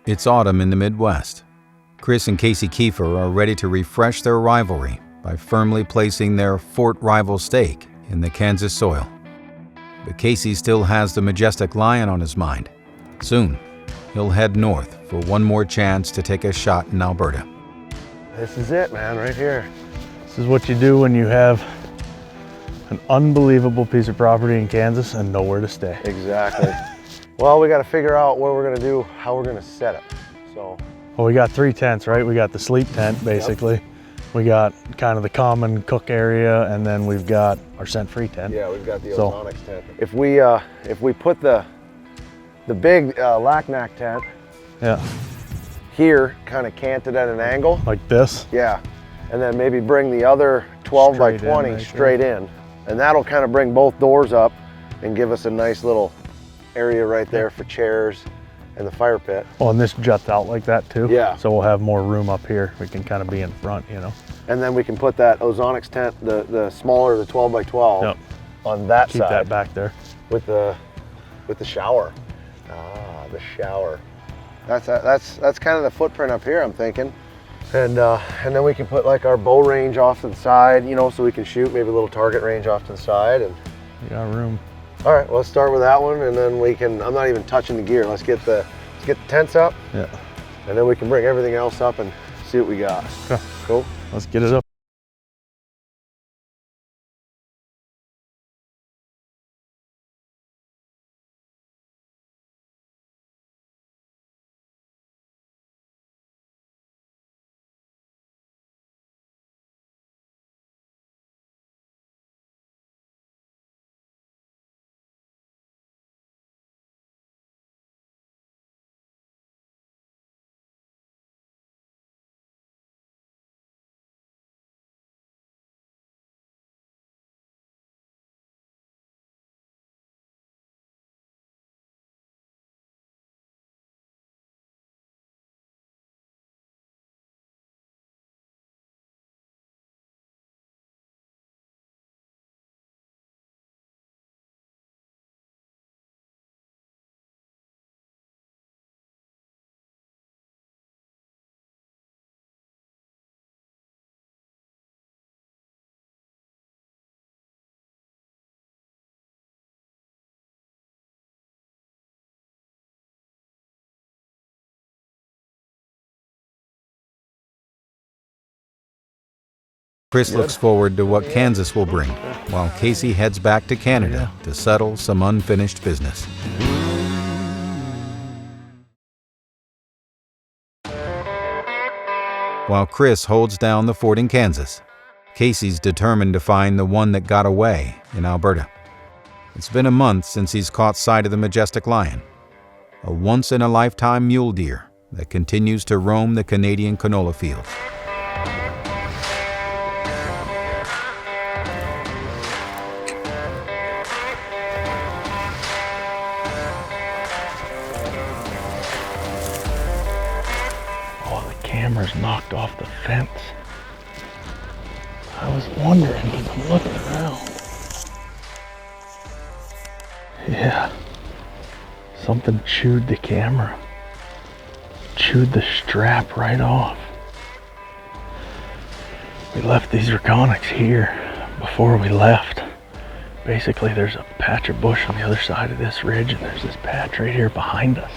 It's autumn in the Midwest. Chris and Casey Keefer are ready to refresh their rivalry by firmly placing their fort rival stake in the Kansas soil. But Casey still has the Majestic Lion on his mind. Soon, he'll head north for one more chance to take a shot in Alberta. This is it, man, right here. This is what you do when you have an unbelievable piece of property in Kansas and nowhere to stay. Exactly. Well, we got to figure out what we're going to do, how we're going to set it. So, well, we got 3 tents, right? We got the sleep tent, basically. Yep. We got kind of the common cook area, and then we've got our scent-free tent. Yeah, we've got the ozonics tent. If we put the big Lacknack tent, here, kind of canted at an angle, like this. Yeah, and then maybe bring the other 12 by 20 straight in, and that'll kind of bring both doors up and give us a nice little area right there for chairs and the fire pit. Well, and this juts out like that too. Yeah. So we'll have more room up here. We can kind of be in front, you know. And then we can put that ozonics tent, the smaller, the 12 by 12, on that side. Keep that back there. With the shower. Ah, the shower. That's kind of the footprint up here, I'm thinking. And then we can put like our bow range off to the side, you know, so we can shoot maybe a little target range off to the side. And we got room. All right, well, let's start with that one, and then we can, I'm not even touching the gear. Let's get the tents up. Yeah. And then we can bring everything else up and see what we got. Okay. Cool. Let's get it up. Chris looks forward to what Kansas will bring, while Casey heads back to Canada to settle some unfinished business. While Chris holds down the fort in Kansas, Casey's determined to find the one that got away in Alberta. It's been a month since he's caught sight of the Majestic Lion, a once-in-a-lifetime mule deer that continues to roam the Canadian canola fields. Camera's knocked off the fence. I was wondering, because I'm looking around. Yeah, something chewed the camera. Chewed the strap right off. We left these Reconics here before we left. Basically, there's a patch of bush on the other side of this ridge, and there's this patch right here behind us.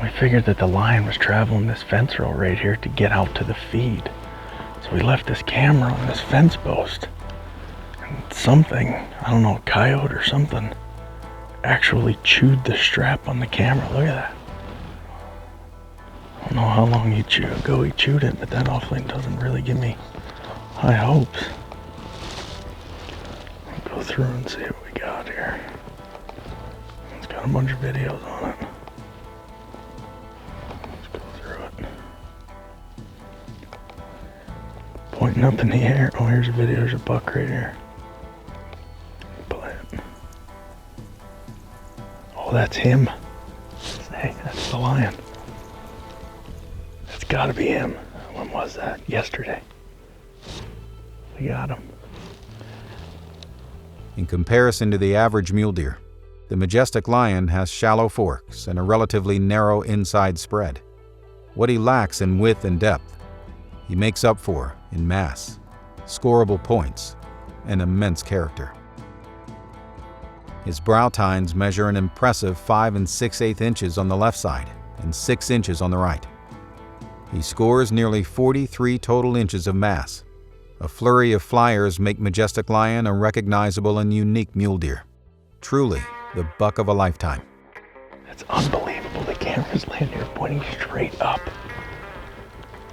We figured that the lion was traveling this fence row right here to get out to the feed. So we left this camera on this fence post. And something, I don't know, a coyote or something, actually chewed the strap on the camera. Look at that. I don't know how long he chewed it, but that awfully doesn't really give me high hopes. I'll go through and see what we got here. It's got a bunch of videos on it. Pointing up in the air. Oh, here's a video. There's a buck right here. Play it. Oh, that's him. Hey, that's the lion. That's gotta be him. When was that? Yesterday. We got him. In comparison to the average mule deer, The Majestic Lion has shallow forks and a relatively narrow inside spread. What he lacks in width and depth, he makes up for in mass, scoreable points, and immense character. His brow tines measure an impressive 5 6/8 inches on the left side and 6 inches on the right. He scores nearly 43 total inches of mass. A flurry of flyers make Majestic Lion a recognizable and unique mule deer. Truly the buck of a lifetime. It's unbelievable. The camera's laying here pointing straight up.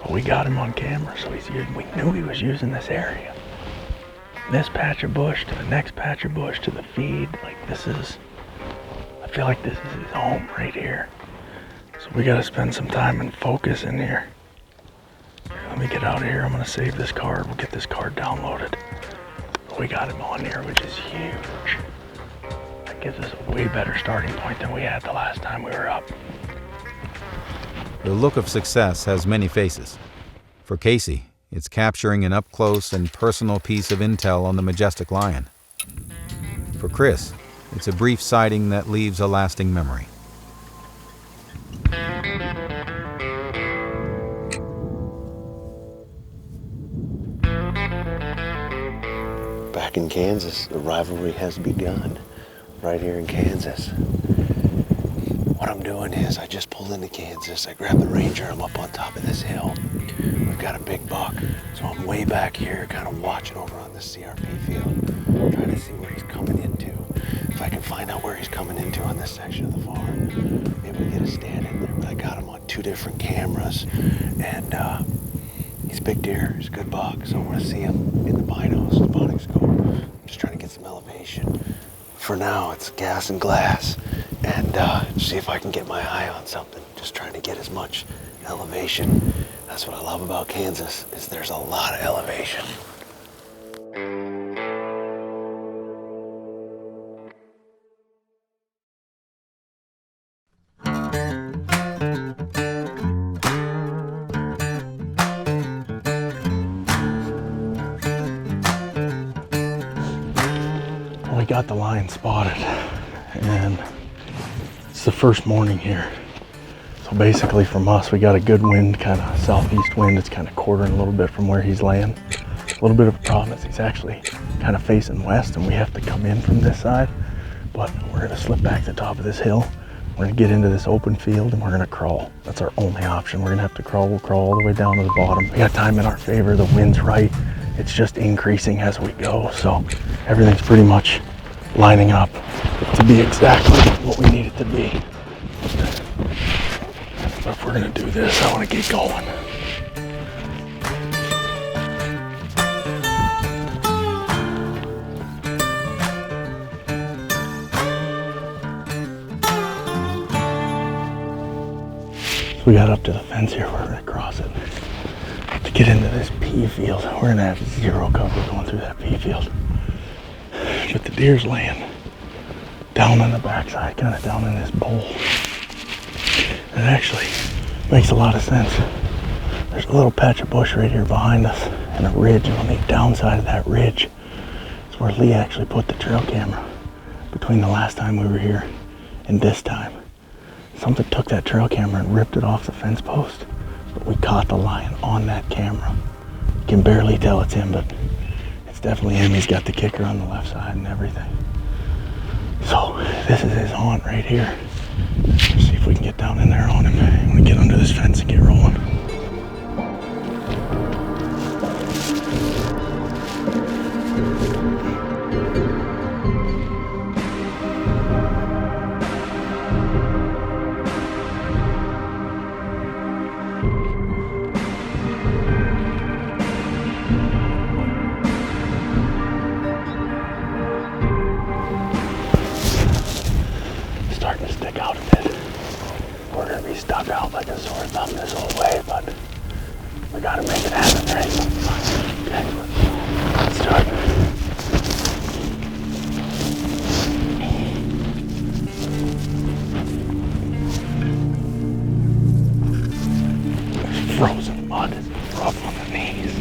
But we got him on camera, so we knew he was using this area. This patch of bush to the next patch of bush to the feed. Like I feel like this is his home right here. So we gotta spend some time and focus in here. Let me get out of here. I'm gonna save this card. We'll get this card downloaded. We got him on here, which is huge. That gives us a way better starting point than we had the last time we were up. The look of success has many faces. For Casey, it's capturing an up-close and personal piece of intel on the Majestic Lion. For Chris, it's a brief sighting that leaves a lasting memory. Back in Kansas, the rivalry has begun. Right here in Kansas. What I'm doing is I just pulled into Kansas, I grabbed the Ranger, I'm up on top of this hill. We've got a big buck, so I'm way back here kind of watching over on this CRP field, trying to see where he's coming into. If I can find out where he's coming into on this section of the farm, maybe we get a stand in there. But I got him on 2 different cameras, and he's a big deer, he's a good buck, so I want to see him in the binos, the spotting scope. I'm just trying to get some elevation. For now, it's gas and glass, and see if I can get my eye on something. Just trying to get as much elevation. That's what I love about Kansas, is there's a lot of elevation. We got the lion spotted, and it's the first morning here. So basically from us, we got a good wind, kind of southeast wind. It's kind of quartering a little bit from where he's laying. A little bit of a problem is he's actually kind of facing west, and we have to come in from this side. But we're gonna slip back to the top of this hill. We're gonna get into this open field, and we're gonna crawl. That's our only option. We're gonna have to crawl. We'll crawl all the way down to the bottom. We got time in our favor. The wind's right. It's just increasing as we go. So everything's pretty much lining up to be exactly what we need it to be. But if we're gonna do this, I wanna get going. So we got up to the fence here, we're gonna cross it. To get into this pea field, we're gonna have 0 cover going through that pea field. But the deer's laying down on the backside, kind of down in this bowl. And it actually makes a lot of sense. There's a little patch of bush right here behind us and a ridge, and on the downside of that ridge is where Lee actually put the trail camera between the last time we were here and this time. Something took that trail camera and ripped it off the fence post, but we caught the lion on that camera. You can barely tell it's him, but it's definitely him. He's got the kicker on the left side and everything. So this is his haunt right here. Let's see if we can get down in there on him. I'm gonna get under this fence and get rolling. Starting to stick out a bit. We're gonna be stuck out like a sore thumb this whole way, but we gotta make it happen, right? Okay, let's do it. This frozen mud is rough on the knees.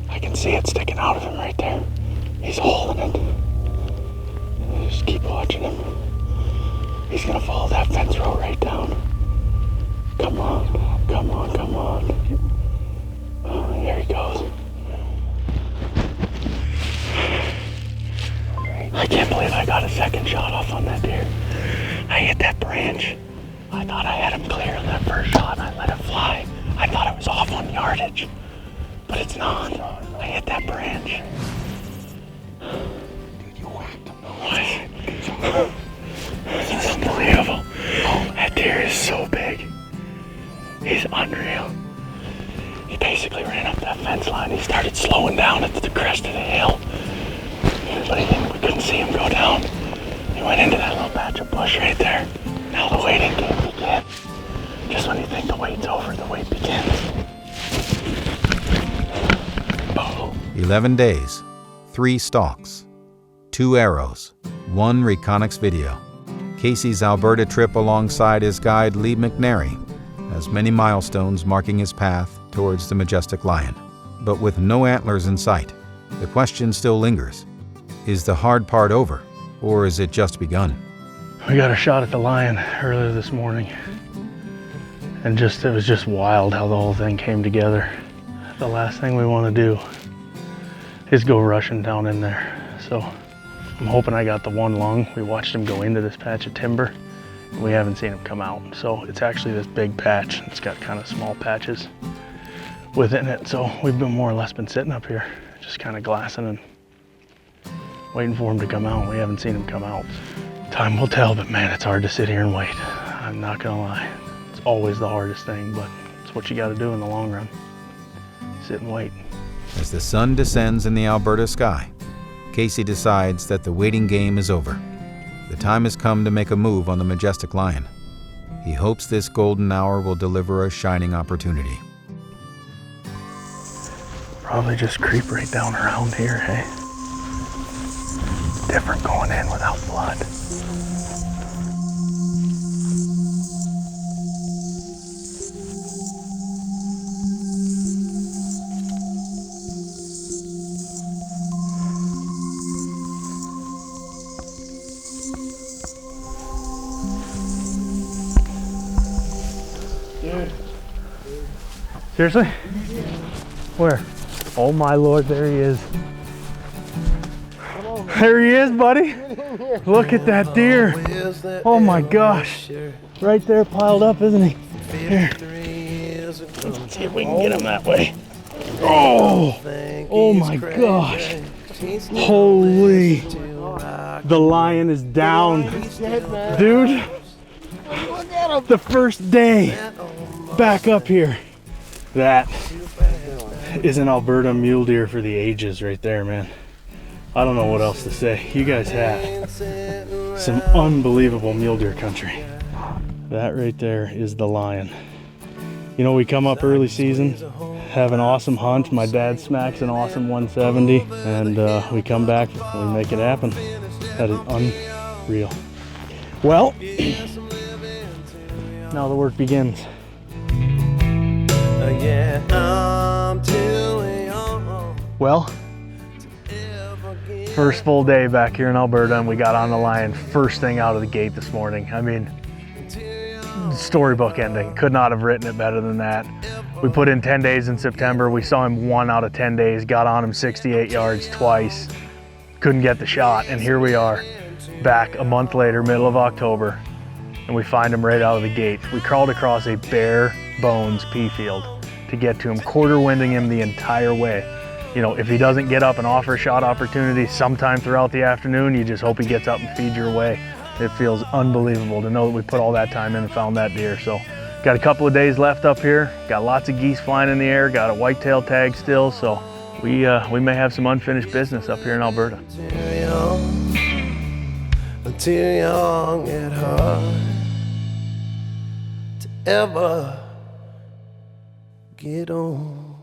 I can see it sticking out of him right there. He's holding it. Just keep watching him. He's gonna follow that fence row right down. Come on, come on, come on. Oh, there he goes. I can't believe I got a second shot off on that deer. I hit that branch. I thought I had him clear in that first shot and I let it fly. I thought it was off on yardage, but it's not. I hit that branch. Dude, you whacked him. What? This is unbelievable. That deer is so big. He's unreal. He basically ran up that fence line. He started slowing down at the crest of the hill. But we couldn't see him go down. He went into that little patch of bush right there. Now the waiting game begins. Just when you think the wait's over, the wait begins. Oh. 11 days, 3 stalks, 2 arrows, 1 Reconyx video. Casey's Alberta trip alongside his guide Lee McNary has many milestones marking his path towards the Majestic Lion. But with no antlers in sight, the question still lingers. Is the hard part over, or is it just begun? We got a shot at the lion earlier this morning, and it was just wild how the whole thing came together. The last thing we want to do is go rushing down in there. So I'm hoping I got the one lung. We watched him go into this patch of timber, and we haven't seen him come out. So it's actually this big patch. It's got kind of small patches within it. So we've more or less been sitting up here, just kind of glassing and waiting for him to come out. We haven't seen him come out. Time will tell, but man, it's hard to sit here and wait. I'm not gonna lie. It's always the hardest thing, but it's what you gotta do in the long run. Sit and wait. As the sun descends in the Alberta sky, Casey decides that the waiting game is over. The time has come to make a move on the Majestic Lion. He hopes this golden hour will deliver a shining opportunity. Probably just creep right down around here, hey? Different going in without blood. Dude. Seriously? Where? Oh my Lord, there he is. There he is, buddy. Look at that deer. Oh my gosh. Right there piled up, isn't he? Here. Let's see if we can get him that way. Oh my gosh. Holy. The lion is down. Dude. The first day back up here. That is an Alberta mule deer for the ages right there, man. I don't know what else to say. You guys have some unbelievable mule deer country. That right there is the lion. You know, we come up early season, have an awesome hunt. My dad smacks an awesome 170, and we come back and we make it happen. That is unreal. Well, now the work begins. Well, first full day back here in Alberta, and we got on the lion first thing out of the gate this morning. I mean, storybook ending. Could not have written it better than that. We put in 10 days in September. We saw him 1 out of 10 days, got on him 68 yards twice. Couldn't get the shot, and here we are back a month later, middle of October, and we find him right out of the gate. We crawled across a bare bones pea field to get to him, quarter winding him the entire way. You know, if he doesn't get up and offer a shot opportunity sometime throughout the afternoon, you just hope he gets up and feeds your way. It feels unbelievable to know that we put all that time in and found that deer. So got a couple of days left up here, got lots of geese flying in the air, got a whitetail tag still, so we may have some unfinished business up here in Alberta. Too young at heart to ever get on.